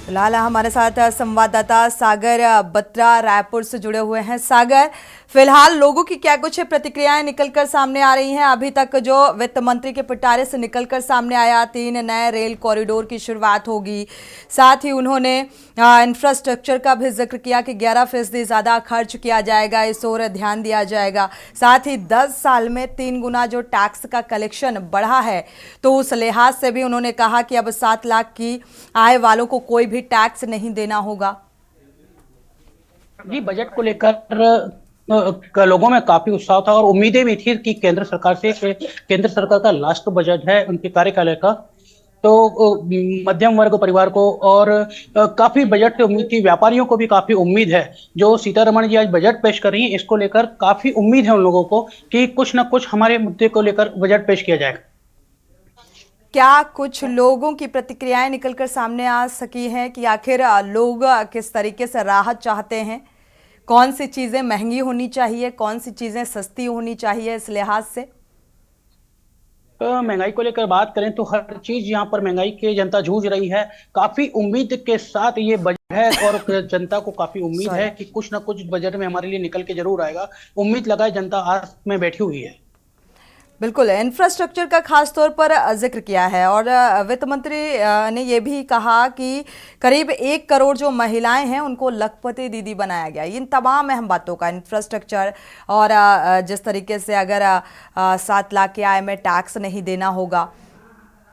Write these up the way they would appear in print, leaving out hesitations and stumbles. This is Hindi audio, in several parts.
फिलहाल हमारे साथ संवाददाता सागर बत्रा रायपुर से जुड़े हुए हैं। सागर, फिलहाल लोगों की क्या कुछ प्रतिक्रियाएं निकलकर सामने आ रही हैं? अभी तक जो वित्त मंत्री के पिटारे से निकलकर सामने आया, 3 नए रेल कॉरिडोर की शुरुआत होगी, साथ ही उन्होंने इंफ्रास्ट्रक्चर का भी जिक्र किया कि 11% ज्यादा खर्च किया जाएगा, इस ओर ध्यान दिया जाएगा। साथ ही 10 साल में 3 गुना जो टैक्स का कलेक्शन बढ़ा है, तो उस लिहाज से भी उन्होंने कहा कि अब 7 लाख की आय वालों को कोई भी टैक्स नहीं देना होगा। जी, बजट को लेकर लोगों में काफी उत्साह था और उम्मीदें भी थी कि केंद्र सरकार का लास्ट बजट है उनके कार्यकाल का। तो मध्यम वर्ग परिवार को और काफी बजट से उम्मीद थी, व्यापारियों को भी काफी उम्मीद है। जो सीतारमण जी आज बजट पेश कर रही हैं, इसको लेकर काफी उम्मीद है उन लोगों को कि कुछ ना कुछ हमारे मुद्दे को लेकर बजट पेश किया जाएगा। क्या कुछ लोगों की प्रतिक्रियाएं निकलकर सामने आ सकी हैं कि आखिर लोग किस तरीके से राहत चाहते हैं? कौन सी चीजें महंगी होनी चाहिए, कौन सी चीजें सस्ती होनी चाहिए, इस लिहाज से? महंगाई को लेकर बात करें तो हर चीज यहाँ पर महंगाई के जनता जूझ रही है। काफी उम्मीद के साथ ये बजट है और जनता को काफी उम्मीद सॉरी। है कि कुछ ना कुछ बजट में हमारे लिए निकल के जरूर आएगा। उम्मीद लगाए जनता आस में बैठी हुई है। बिल्कुल, इंफ्रास्ट्रक्चर का खास तौर पर जिक्र किया है और वित्त मंत्री ने यह भी कहा कि करीब 1 करोड़ जो महिलाएं हैं उनको लखपति दीदी बनाया गया। इन तमाम अहम बातों का इंफ्रास्ट्रक्चर और जिस तरीके से अगर 7 लाख की आय में टैक्स नहीं देना होगा,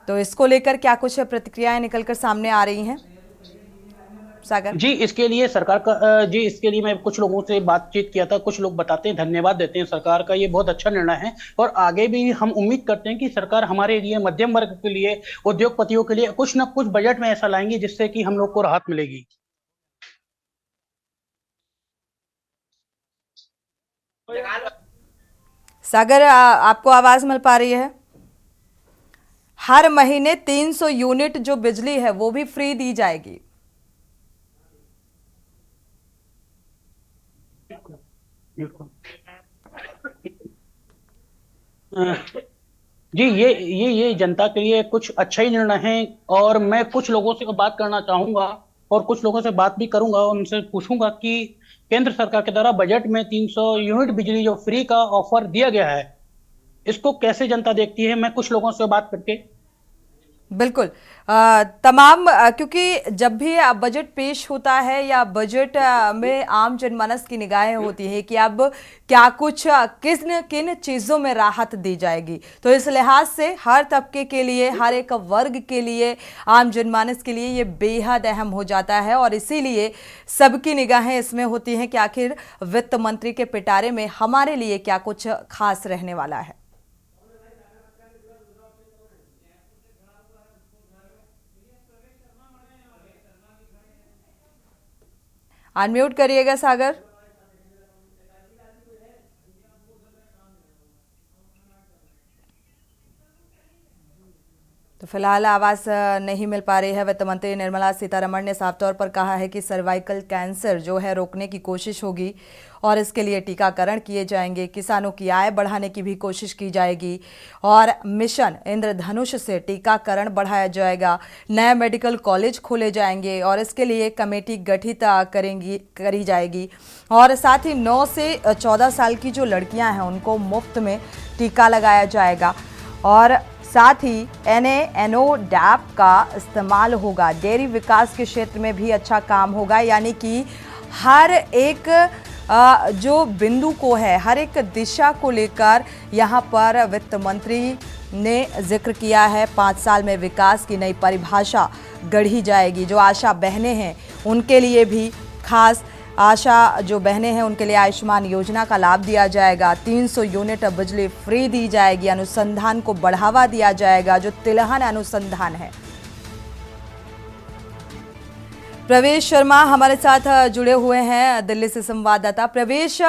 तो इसको लेकर क्या कुछ प्रतिक्रियाएं निकलकर सामने आ रही हैं? सागर। जी, इसके लिए जी, इसके लिए मैं कुछ लोगों से बातचीत किया था। कुछ लोग बताते हैं, धन्यवाद देते हैं सरकार का, ये बहुत अच्छा निर्णय है। और आगे भी हम उम्मीद करते हैं कि सरकार हमारे लिए, मध्यम वर्ग के लिए, उद्योगपतियों के लिए कुछ ना कुछ बजट में ऐसा लाएंगी जिससे कि हम लोग को राहत मिलेगी। सागर, आपको आवाज मिल पा रही है? हर महीने 300 यूनिट जो बिजली है वो भी फ्री दी जाएगी। बिल्कुल। जी, ये जनता के लिए कुछ अच्छा ही निर्णय है। और मैं कुछ लोगों से बात करना चाहूंगा और कुछ लोगों से बात भी करूंगा, उनसे पूछूंगा कि केंद्र सरकार के द्वारा बजट में 300 यूनिट बिजली जो फ्री का ऑफर दिया गया है, इसको कैसे जनता देखती है। मैं कुछ लोगों से बात करके। बिल्कुल। तमाम क्योंकि जब भी बजट पेश होता है या बजट में आम जनमानस की निगाहें होती है कि अब क्या कुछ किन किन चीज़ों में राहत दी जाएगी, तो इस लिहाज से हर तबके के लिए, हर एक वर्ग के लिए, आम जनमानस के लिए ये बेहद अहम हो जाता है और इसीलिए सबकी निगाहें इसमें होती हैं कि आखिर वित्त मंत्री के पिटारे में हमारे लिए क्या कुछ खास रहने वाला है। अनम्यूट करिएगा सागर। तो फिलहाल आवाज नहीं मिल पा रही है। वित्त मंत्री निर्मला सीतारमण ने साफ तौर पर कहा है कि सर्वाइकल कैंसर जो है रोकने की कोशिश होगी और इसके लिए टीकाकरण किए जाएंगे, किसानों की आय बढ़ाने की भी कोशिश की जाएगी और मिशन इंद्रधनुष से टीकाकरण बढ़ाया जाएगा। नए मेडिकल कॉलेज खोले जाएंगे और इसके लिए कमेटी गठित करी जाएगी और साथ ही 9 से 14 साल की जो लड़कियां हैं उनको मुफ्त में टीका लगाया जाएगा और साथ ही NaNO-DAP का इस्तेमाल होगा। डेयरी विकास के क्षेत्र में भी अच्छा काम होगा, यानी कि हर एक जो बिंदु को है, हर एक दिशा को लेकर यहाँ पर वित्त मंत्री ने जिक्र किया है। 5 साल में विकास की नई परिभाषा गढ़ी जाएगी। जो आशा बहनें हैं उनके लिए भी खास, आशा जो बहनें हैं उनके लिए आयुष्मान योजना का लाभ दिया जाएगा। 300 यूनिट बिजली फ्री दी जाएगी। अनुसंधान को बढ़ावा दिया जाएगा, जो तिलहन अनुसंधान है। प्रवेश शर्मा हमारे साथ जुड़े हुए हैं दिल्ली से संवाददाता। प्रवेश,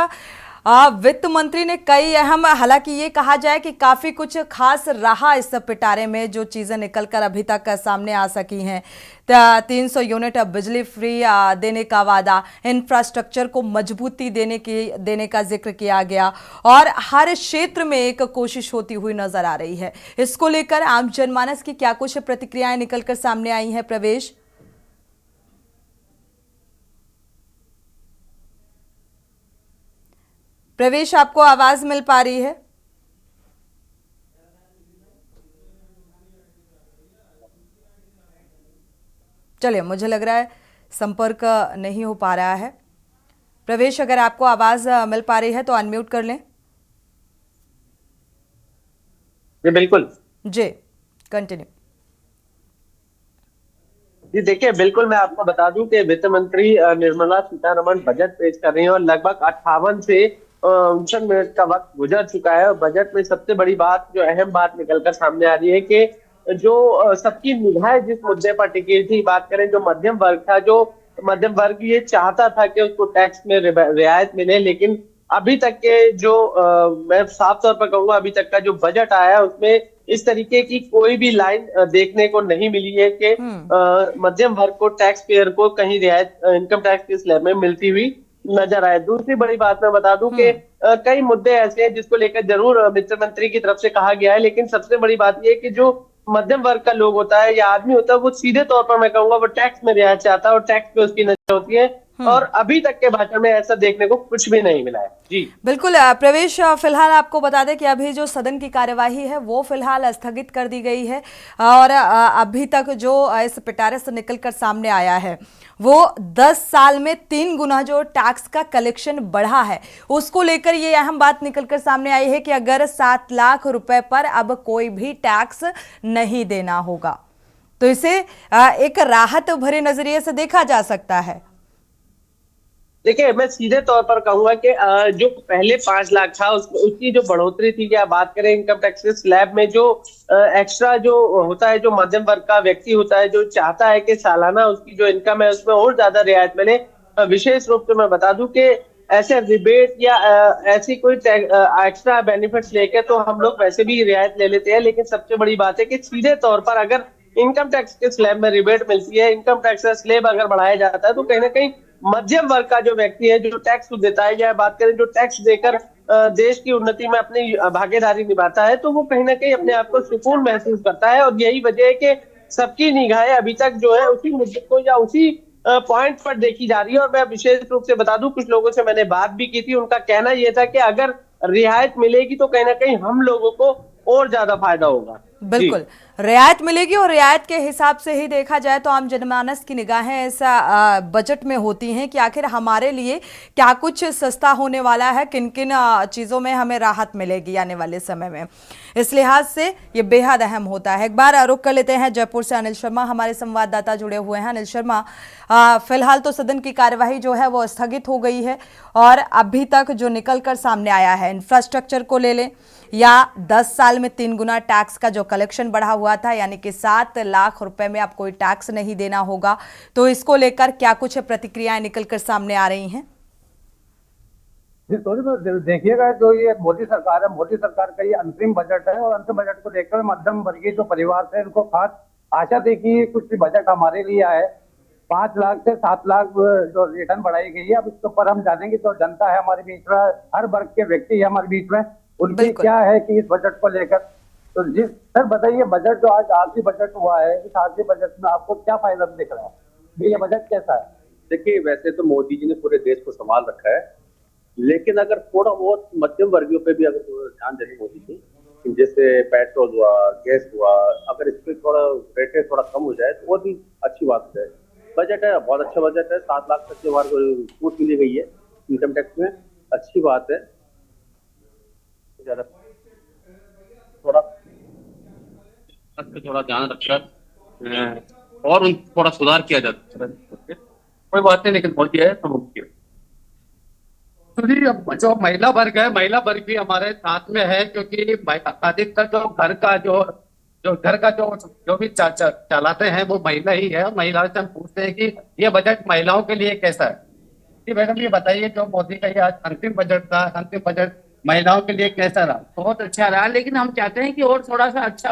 वित्त मंत्री ने कई अहम, हालांकि ये कहा जाए कि काफी कुछ खास रहा इस पिटारे में, जो चीजें निकलकर अभी तक सामने आ सकी हैं। 300 यूनिट बिजली फ्री देने का वादा, इंफ्रास्ट्रक्चर को मजबूती देने का जिक्र किया गया और हर क्षेत्र में एक कोशिश होती हुई नजर आ रही है। इसको लेकर आम जनमानस की क्या कुछ प्रतिक्रियाएं निकलकर सामने आई हैं प्रवेश? प्रवेश, आपको आवाज मिल पा रही है? चलिए, मुझे लग रहा है संपर्क नहीं हो पा रहा है। प्रवेश, अगर आपको आवाज मिल पा रही है तो अनम्यूट कर लें। जी बिल्कुल। जी, कंटिन्यू। जी देखिए, बिल्कुल मैं आपको बता दूं कि वित्त मंत्री निर्मला सीतारमण बजट पेश कर रही हैं और लगभग 58 से 59 मिनट का वक्त गुजर चुका है। और बजट में सबसे बड़ी बात, जो अहम बात निकलकर सामने आ रही है कि जो सबकी निगाहें जिस मुद्दे पर टिकी थी, बात करें जो मध्यम वर्ग था, जो मध्यम वर्ग ये चाहता था कि उसको टैक्स में रियायत मिले, लेकिन अभी तक के जो मैं साफ तौर पर कहूंगा, अभी तक का जो बजट आया है उसमें इस तरीके की कोई भी लाइन देखने को नहीं मिली है कि मध्यम वर्ग को, टैक्स पेयर को कहीं रियायत इनकम टैक्स के स्लैब में मिलती हुई नजर आए। दूसरी बड़ी बात मैं बता दूं कि कई मुद्दे ऐसे हैं जिसको लेकर जरूर वित्त मंत्री की तरफ से कहा गया है, लेकिन सबसे बड़ी बात यह है कि जो मध्यम वर्ग का लोग होता है या आदमी होता है, वो सीधे तौर पर मैं कहूंगा वो टैक्स में रियायत चाहता है और टैक्स पे उसकी नजर होती है। और अभी तक के भाषण में ऐसा देखने को कुछ भी नहीं मिला है। जी बिल्कुल प्रवेश, फिलहाल आपको बता दें कि अभी जो सदन की कार्यवाही है वो फिलहाल स्थगित कर दी गई है और अभी तक जो इस पिटारे से निकलकर सामने आया है वो 10 साल में 3 गुना जो टैक्स का कलेक्शन बढ़ा है, उसको लेकर ये अहम बात निकलकर सामने आई है कि अगर 7 लाख रुपए पर अब कोई भी टैक्स नहीं देना होगा तो इसे एक राहत भरे नजरिए से देखा जा सकता है। देखिए, मैं सीधे तौर पर कहूंगा कि जो पहले 5 लाख था उसकी जो बढ़ोतरी थी, या बात करें इनकम टैक्स के स्लैब में जो एक्स्ट्रा जो होता है, जो मध्यम वर्ग का व्यक्ति होता है जो चाहता है कि सालाना उसकी जो इनकम है उसमें और ज्यादा रियायत मिले, विशेष रूप से मैं बता दूं कि ऐसे रिबेट या ऐसी कोई एक्स्ट्रा बेनिफिट्स लेके तो हम लोग वैसे भी रियायत ले लेते हैं, लेकिन सबसे बड़ी बात है कि सीधे तौर पर अगर इनकम टैक्स के स्लैब में रिबेट मिलती है, इनकम टैक्स का स्लैब अगर बढ़ाया जाता है, तो कहीं ना कहीं मध्यम वर्ग का जो व्यक्ति है जो टैक्स देता है, या बात करें जो टैक्स देकर देश की उन्नति में अपनी भागीदारी निभाता है, तो वो कहीं ना कहीं अपने आप को सुकून महसूस करता है। और यही वजह है कि सबकी निगाहें अभी तक जो है उसी मुद्दे को या उसी पॉइंट पर देखी जा रही है। और मैं विशेष रूप से बता दूं, कुछ लोगों से मैंने बात भी की थी, उनका कहना यह था कि अगर रियायत मिलेगी तो कहीं ना कहीं हम लोगों को और ज्यादा फायदा होगा। बिल्कुल, रियायत मिलेगी और रियायत के हिसाब से ही देखा जाए तो आम जनमानस की निगाहें ऐसा बजट में होती हैं कि आखिर हमारे लिए क्या कुछ सस्ता होने वाला है, किन किन चीज़ों में हमें राहत मिलेगी आने वाले समय में। इस लिहाज से ये बेहद अहम होता है। एक बार रुक कर लेते हैं जयपुर से अनिल शर्मा, हमारे संवाददाता जुड़े हुए हैं। अनिल शर्मा, फिलहाल तो सदन की कार्यवाही जो है वो स्थगित हो गई है और अभी तक जो निकल कर सामने आया है, इंफ्रास्ट्रक्चर को ले लें या 10 साल में 3 गुना टैक्स का जो कलेक्शन बढ़ा हुआ था, यानी कि 7 लाख रुपए में अब कोई टैक्स नहीं देना होगा, तो इसको लेकर क्या कुछ प्रतिक्रियाएं निकलकर सामने आ रही हैं? तो देखिएगा, जो ये मोदी सरकार है, मोदी सरकार का ये अंतरिम बजट है और अंतिम बजट को देखकर मध्यम वर्गीय जो परिवार थे उनको खास आशा थी कि कुछ बजट हमारे लिए आए। 5 लाख से 7 लाख जो रिटर्न बढ़ाई गई है, अब इसके ऊपर हम जानेंगे जो जनता है हमारे बीच में, हर वर्ग के व्यक्ति है हमारे बीच में, उनकी क्या है कि इस बजट को लेकर। तो जी सर बताइए, बजट जो आज आखिरी बजट हुआ है, इस आखिरी बजट में आपको क्या फायदा दिख रहा है? ये बजट कैसा है? देखिए, वैसे तो मोदी जी ने पूरे देश को संभाल रखा है, लेकिन अगर थोड़ा बहुत मध्यम वर्गियों पे भी अगर ध्यान देने मोदी जी, जैसे पेट्रोल हुआ, गैस हुआ, अगर इस पे थोड़ा रेटें थोड़ा कम हो जाए तो वो भी अच्छी बात है। बजट है, बहुत अच्छा बजट है। 7 लाख तक के बार छूट मिली गई है इनकम टैक्स में, अच्छी बात है। ज्यादा थोड़ा ध्यान रखकर और उन थोड़ा सुधार किया जाता है, कोई बात नहीं, लेकिन मोदी है तो मुख्य। तो जी, अब जो महिला वर्ग है, महिला वर्ग भी हमारे साथ में है, क्योंकि अधिकतर जो घर का जो भी चलाते हैं वो महिला ही है। महिलाओं से हम पूछते हैं कि ये बजट महिलाओं के लिए कैसा है। जी मैडम, ये बताइए, जो मोदी का ये आज अंतिम बजट था, अंतिम बजट महिलाओं के लिए कैसा रहा? बहुत अच्छा रहा, लेकिन हम चाहते हैं कि और थोड़ा सा अच्छा,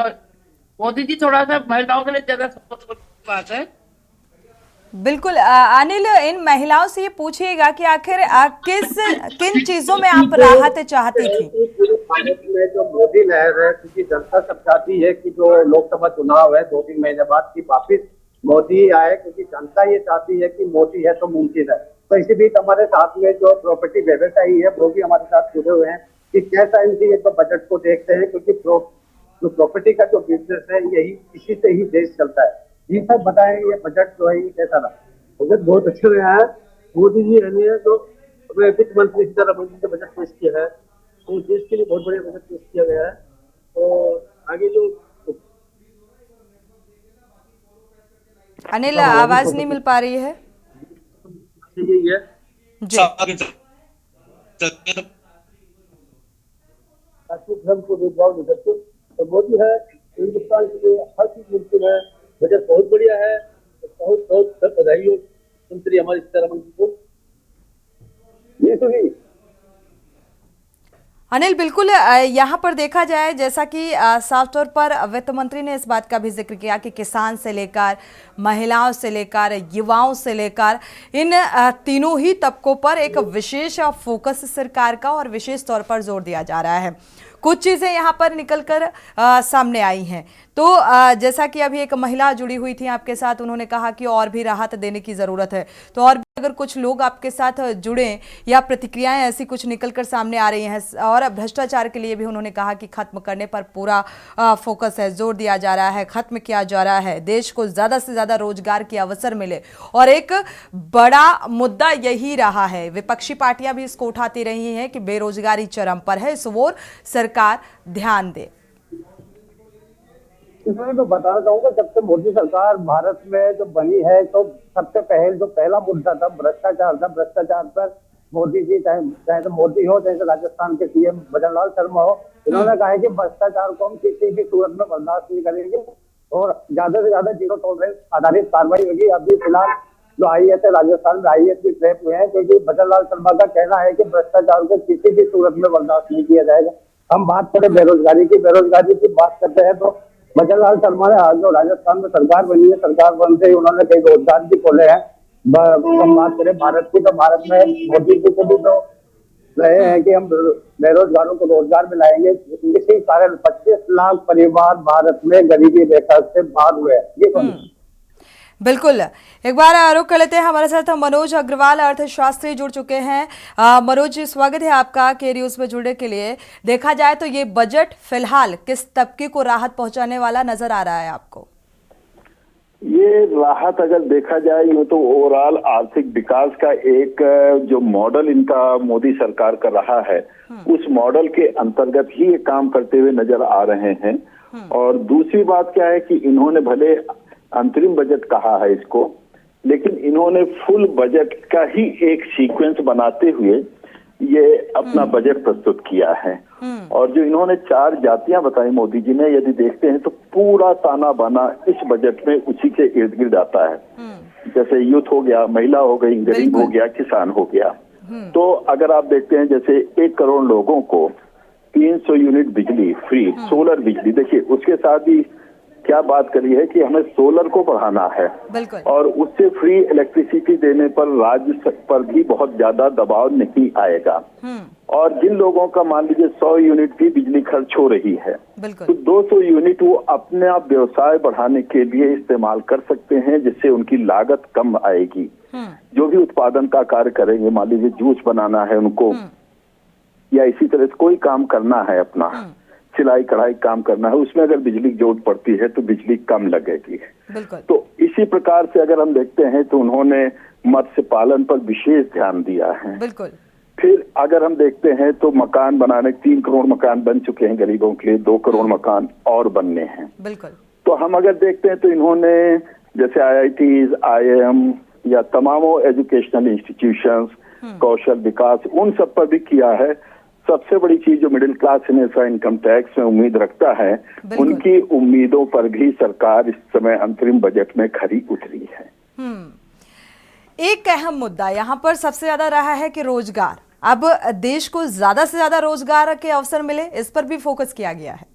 मोदी जी थोड़ा सा महिलाओं के लिए ज्यादा बात है। बिल्कुल अनिल, इन महिलाओं से ये पूछिएगा कि आखिर किन चीजों में आप राहत चाहती थी? भारत में जो मोदी लहर है, क्योंकि जनता सब चाहती है कि जो लोकसभा चुनाव है 2-3 महीने बाद की वापिस मोदी आए, क्योंकि जनता ये चाहती है कि मोदी है तो मुमकिन है। तो इसी बीच हमारे साथ में जो प्रॉपर्टी व्यवसायी है वो भी हमारे साथ जुड़े हुए हैं कि कैसा इनकी तो बजट को देखते हैं, क्योंकि जो प्रॉपर्टी का जो बिजनेस है यही इसी से ही देश चलता है। ये सब बताएं, ये बजट जो है ये कैसा रहा? बजट बहुत अच्छे रहा है। मोदी जी है जो वित्त मंत्री सीतारमण जी ने बजट पेश किया है, तो देश के लिए बहुत बढ़िया बजट पेश किया गया है। और आगे जो अनिल, आवाज नहीं मिल पा रही है यही है जी। राष्ट्रीय धर्म को भेदभाव नहीं करते, तो मोदी है हिंदुस्तान के लिए हर चीज मुमकिन है। बजट बहुत बढ़िया है, बहुत बहुत बधाई हो मंत्री हमारे सीतारमण जी को। ये तो ही अनिल, बिल्कुल यहाँ पर देखा जाए जैसा कि साफ तौर पर वित्त मंत्री ने इस बात का भी जिक्र किया कि किसान से लेकर महिलाओं से लेकर युवाओं से लेकर इन तीनों ही तबकों पर एक विशेष फोकस सरकार का और विशेष तौर पर जोर दिया जा रहा है। कुछ चीज़ें यहाँ पर निकलकर सामने आई हैं। तो जैसा कि अभी एक महिला जुड़ी हुई थी आपके साथ, उन्होंने कहा कि और भी राहत देने की ज़रूरत है। तो और भी अगर कुछ लोग आपके साथ जुड़े या प्रतिक्रियाएं ऐसी कुछ निकलकर सामने आ रही हैं, और भ्रष्टाचार के लिए भी उन्होंने कहा कि खत्म करने पर पूरा फोकस है, जोर दिया जा रहा है, खत्म किया जा रहा है, देश को ज़्यादा से ज़्यादा रोजगार के अवसर मिले। और एक बड़ा मुद्दा यही रहा है, विपक्षी पार्टियां भी इसको उठाती रही हैं कि बेरोजगारी चरम पर है, इस ओर सरकार ध्यान दे। इसमें मैं बताना चाहूंगा, जब से मोदी सरकार भारत में जो बनी है तो सबसे पहला मुद्दा था भ्रष्टाचार था। भ्रष्टाचार पर मोदी जी, चाहे तो मोदी हो, चाहे तो राजस्थान के सीएम भजनलाल शर्मा हो, इन्होंने कहा है कि भ्रष्टाचार को हम किसी भी सूरत में बर्दाश्त नहीं करेंगे और ज्यादा से ज्यादा जीरो टॉलरेंस आधारित कार्रवाई होगी। अभी फिलहाल जो आईएएस है राजस्थान में, आईएएस भी ट्रैप हुए हैं, क्योंकि भजनलाल शर्मा का कहना है कि भ्रष्टाचार को किसी भी सूरत में बर्दाश्त नहीं किया जाएगा। हम बात करें बेरोजगारी की बात करते हैं तो भजनलाल शर्मा ने आज जो राजस्थान में सरकार बनी है, सरकार बनते ही उन्होंने कई रोजगार भी खोले हैं। हम बात करें भारत की, तो भारत में मोदी जी को भी तो रहे हैं कि हम बेरोजगारों को रोजगार मिलाएंगे। इसी कारण 25 लाख परिवार भारत में गरीबी रेखा से बाहर हुए हैं। ये बिल्कुल, एक बार रुक कर लेते हैं। हमारे साथ मनोज अग्रवाल अर्थशास्त्री जुड़ चुके हैं। मनोज जी, स्वागत है आपका के न्यूज में जुड़ने के लिए। देखा जाए तो ये बजट फिलहाल किस तबके को राहत पहुंचाने वाला नजर आ रहा है आपको? ये राहत अगर देखा जाए यूँ तो ओवरऑल आर्थिक विकास का एक जो मॉडल इनका मोदी सरकार कर रहा है, उस मॉडल के अंतर्गत ही ये काम करते हुए नजर आ रहे हैं। और दूसरी बात क्या है कि इन्होंने भले अंतरिम बजट कहा है इसको, लेकिन इन्होंने फुल बजट का ही एक सीक्वेंस बनाते हुए ये अपना बजट प्रस्तुत किया है। और जो इन्होंने 4 जातियां बताई मोदी जी ने, यदि देखते हैं तो पूरा ताना बाना इस बजट में उसी के इर्द गिर्द आता है। जैसे यूथ हो गया, महिला हो गई, गरीब हो गया, किसान हो गया। तो अगर आप देखते हैं जैसे 1 करोड़ लोगों को 300 यूनिट बिजली फ्री, सोलर बिजली, देखिए उसके साथ ही क्या बात करी है कि हमें सोलर को बढ़ाना है और उससे फ्री इलेक्ट्रिसिटी देने पर राज्य पर भी बहुत ज्यादा दबाव नहीं आएगा। और जिन लोगों का मान लीजिए 100 यूनिट की बिजली खर्च हो रही है, तो 200 यूनिट वो अपने आप व्यवसाय बढ़ाने के लिए इस्तेमाल कर सकते हैं, जिससे उनकी लागत कम आएगी। जो भी उत्पादन का कार्य करेंगे, मान लीजिए जूस बनाना है उनको, या इसी तरह से कोई काम करना है अपना, सिलाई कढ़ाई काम करना है, उसमें अगर बिजली की जरूरत पड़ती है तो बिजली कम लगेगी। तो इसी प्रकार से अगर हम देखते हैं तो उन्होंने मत्स्य पालन पर विशेष ध्यान दिया है। फिर अगर हम देखते हैं तो मकान बनाने, 3 करोड़ मकान बन चुके हैं गरीबों के लिए, 2 करोड़ मकान और बनने हैं। तो हम अगर देखते हैं तो इन्होंने जैसे IITs, IIM या तमामों एजुकेशनल इंस्टीट्यूशंस, कौशल विकास, उन सब पर भी किया है। सबसे बड़ी चीज जो मिडिल क्लास इनकम टैक्स में उम्मीद रखता है, उनकी उम्मीदों पर भी सरकार इस समय अंतरिम बजट में खरी उतरी है। एक अहम मुद्दा यहाँ पर सबसे ज्यादा रहा है कि रोजगार, अब देश को ज्यादा से ज्यादा रोजगार के अवसर मिले, इस पर भी फोकस किया गया है।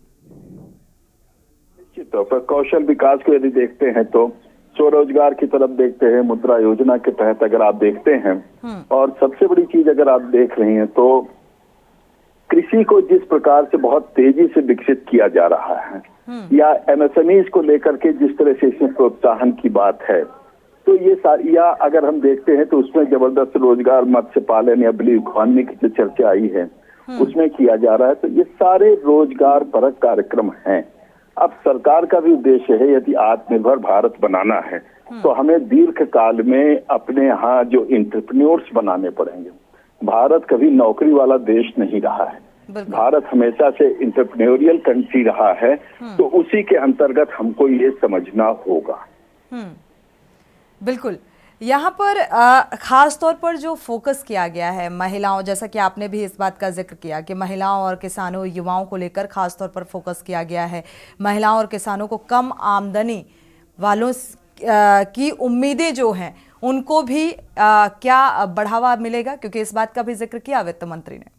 निश्चित तौर पर कौशल विकास को यदि देखते हैं तो स्वरोजगार की तरफ देखते हैं, मुद्रा योजना के तहत अगर आप देखते हैं, और सबसे बड़ी चीज अगर आप देख रही हैं तो कृषि को जिस प्रकार से बहुत तेजी से विकसित किया जा रहा है, या MSMEs को लेकर के जिस तरह से इसमें प्रोत्साहन की बात है, तो ये सारी, या अगर हम देखते हैं तो उसमें जबरदस्त रोजगार, मत्स्य पालन या ब्लू इकोनॉमी की जो चर्चा आई है उसमें किया जा रहा है। तो ये सारे रोजगार परक कार्यक्रम हैं। अब सरकार का भी उद्देश्य है, यदि आत्मनिर्भर भारत बनाना है तो हमें दीर्घ काल में अपने यहाँ जो एंटरप्रेन्योर्स बनाने पड़ेंगे। भारत कभी नौकरी वाला देश नहीं रहा है, भारत हमेशा से एंटरप्रेन्योरियल कंट्री रहा है। तो उसी के अंतर्गत हमको ये समझना होगा। बिल्कुल, यहाँ पर खास तौर पर जो फोकस किया गया है महिलाओं, जैसा कि आपने भी इस बात का जिक्र किया कि महिलाओं और किसानों, युवाओं को लेकर खास तौर पर फोकस किया गया है। महिलाओं और किसानों को कम आमदनी वालों की उम्मीदें जो हैं उनको भी क्या बढ़ावा मिलेगा, क्योंकि इस बात का भी जिक्र किया वित्त मंत्री ने।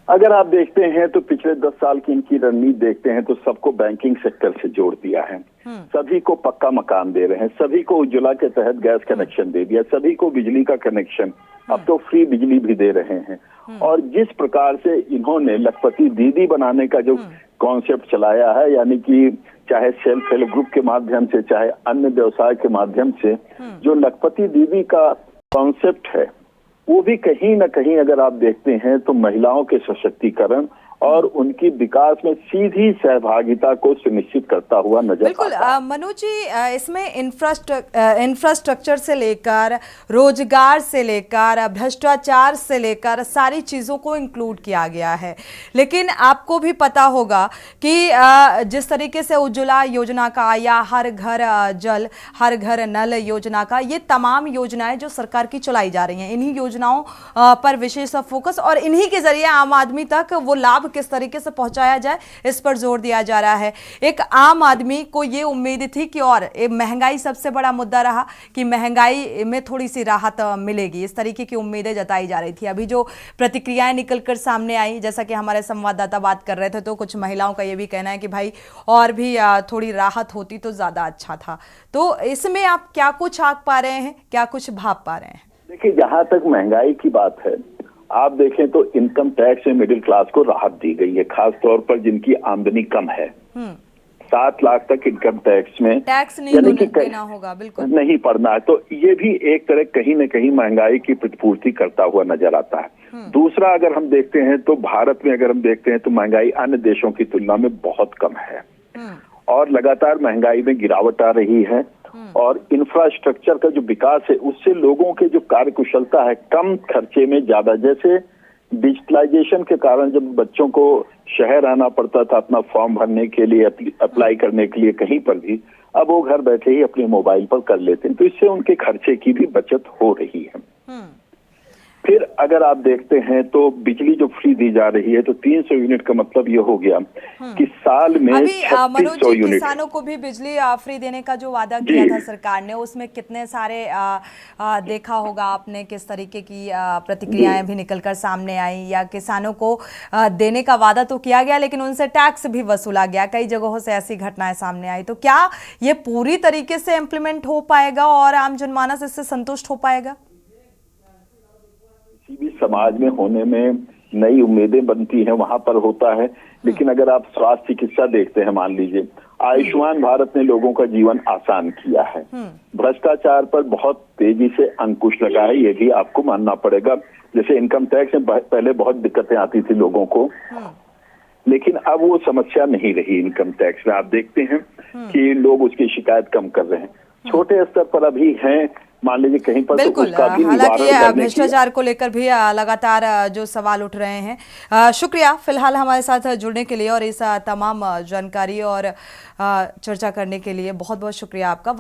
अगर आप देखते हैं तो पिछले 10 साल की इनकी रणनीति देखते हैं तो सबको बैंकिंग सेक्टर से जोड़ दिया है, सभी को पक्का मकान दे रहे हैं, सभी को उज्ज्वला के तहत गैस कनेक्शन दे दिया, सभी को बिजली का कनेक्शन, अब तो फ्री बिजली भी दे रहे हैं। और जिस प्रकार से इन्होंने लखपति दीदी बनाने का जो कॉन्सेप्ट चलाया है, यानी कि चाहे सेल्फ हेल्प ग्रुप के माध्यम से चाहे अन्य व्यवसाय के माध्यम से, जो लखपति दीदी का कॉन्सेप्ट है वो भी कहीं ना कहीं अगर आप देखते हैं तो महिलाओं के सशक्तिकरण और उनकी विकास में सीधी सहभागिता को सुनिश्चित करता हुआ नजर बिल्कुल। मनोज जी, इसमें इंफ्रास्ट्रक्चर से लेकर रोजगार से लेकर भ्रष्टाचार से लेकर सारी चीज़ों को इंक्लूड किया गया है, लेकिन आपको भी पता होगा कि जिस तरीके से उज्ज्वला योजना का या हर घर जल हर घर नल योजना का, ये तमाम योजनाएं जो सरकार की चलाई जा रही हैं, इन्हीं योजनाओं पर विशेष फोकस और इन्हीं के जरिए आम आदमी तक वो लाभ किस तरीके से पहुंचाया जाए इस पर जोर दिया जा रहा है। एक आम आदमी को ये उम्मीद थी कि, और महंगाई सबसे बड़ा मुद्दा रहा कि महंगाई में थोड़ी सी राहत मिलेगी, इस तरीके की उम्मीदें जताई जा रही थी। अभी जो प्रतिक्रियाएं निकलकर सामने आई, जैसा कि हमारे संवाददाता बात कर रहे थे, तो कुछ महिलाओं का ये भी कहना है कि भाई और भी थोड़ी राहत होती तो ज्यादा अच्छा था। तो इसमें आप क्या कुछ आंक पा रहे हैं, क्या कुछ भाप पा रहे हैं? देखिए, जहां तक महंगाई की बात है, आप देखें तो इनकम टैक्स में मिडिल क्लास को राहत दी गई है, खास तौर पर जिनकी आमदनी कम है। 7 लाख तक इनकम टैक्स में टैक्स नहीं देना होगा, बिल्कुल नहीं पड़ना है। तो ये भी एक तरह कहीं न कहीं महंगाई की प्रतिपूर्ति करता हुआ नजर आता है। दूसरा, अगर हम देखते हैं तो भारत में अगर हम देखते हैं तो महंगाई अन्य देशों की तुलना में बहुत कम है और लगातार महंगाई में गिरावट आ रही है। और इंफ्रास्ट्रक्चर का जो विकास है उससे लोगों के जो कार्यकुशलता है, कम खर्चे में ज्यादा, जैसे डिजिटलाइजेशन के कारण जब बच्चों को शहर आना पड़ता था अपना फॉर्म भरने के लिए, अप्लाई करने के लिए कहीं पर भी, अब वो घर बैठे ही अपने मोबाइल पर कर लेते हैं, तो इससे उनके खर्चे की भी बचत हो रही है। फिर अगर आप देखते हैं तो बिजली जो फ्री दी जा रही है, तो 300 यूनिट का मतलब ये हो गया कि साल में 3600 यूनिट। किसानों को भी बिजली फ्री देने का जो वादा किया था सरकार ने, उसमें कितने सारे देखा होगा आपने किस तरीके की प्रतिक्रियाएं भी निकलकर सामने आई, या किसानों को देने का वादा तो किया गया लेकिन उनसे टैक्स भी वसूला गया, कई जगहों से ऐसी घटनाएं सामने आई। तो क्या ये पूरी तरीके से इम्प्लीमेंट हो पाएगा और आम जनमानस इससे संतुष्ट हो पाएगा? किसी भी समाज में होने में नई उम्मीदें बनती हैं, वहां पर होता है। लेकिन अगर आप स्वास्थ्य चिकित्सा देखते हैं, मान लीजिए आयुष्मान भारत ने लोगों का जीवन आसान किया है, भ्रष्टाचार पर बहुत तेजी से अंकुश लगा है, ये भी आपको मानना पड़ेगा। जैसे इनकम टैक्स में पहले बहुत दिक्कतें आती थी लोगों को, लेकिन अब वो समस्या नहीं रही। इनकम टैक्स में आप देखते हैं कि लोग उसकी शिकायत कम कर रहे हैं, छोटे स्तर पर अभी हैं, मान लीजिए कहीं पर तो उसका भी हालांकि भ्रष्टाचार को लेकर भी लगातार जो सवाल उठ रहे हैं। शुक्रिया फिलहाल हमारे साथ जुड़ने के लिए और इस तमाम जानकारी और चर्चा करने के लिए बहुत बहुत शुक्रिया आपका।